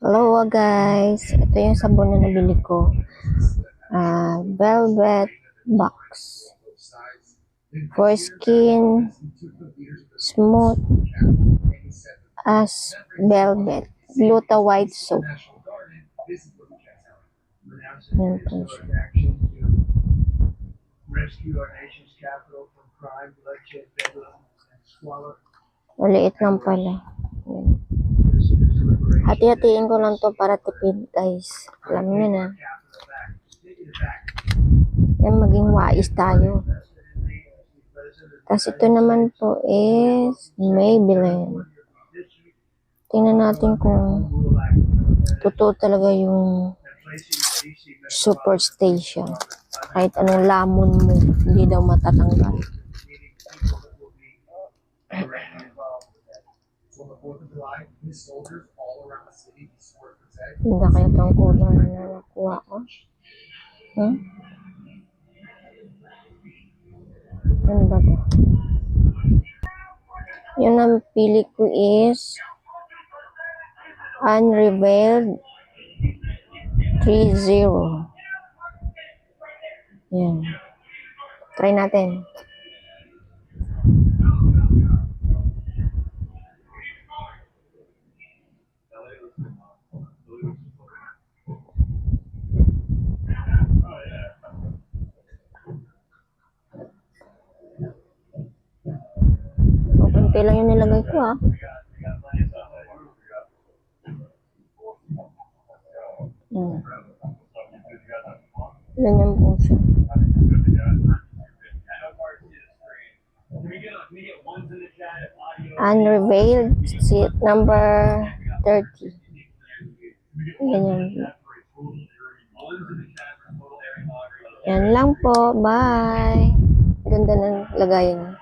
Hello guys, ito yung sabon na nabili ko. Velvet Box. For skin, smooth as velvet. Gluta White Soap. Yan po siya. Maliit lang pala. Yan. Hati-hatiin ko lang to para tipid guys. Alam nyo na. Yan, maging wais tayo. Tapos ito naman po is Maybelline. Tingnan natin kung totoo talaga yung Superstation. Kahit anong lamon mo, hindi daw matatanggal. Hindi kaya itong color na nakuha ko. Ano ba ito? Yung napili ko is Unrevealed 30. Yan. Try natin. Kunti lang yung nilagay ko Ganyan po siya. Unrevealed seat number 30. Ganyan. Yan lang po. Bye. Ganda ng lagayan.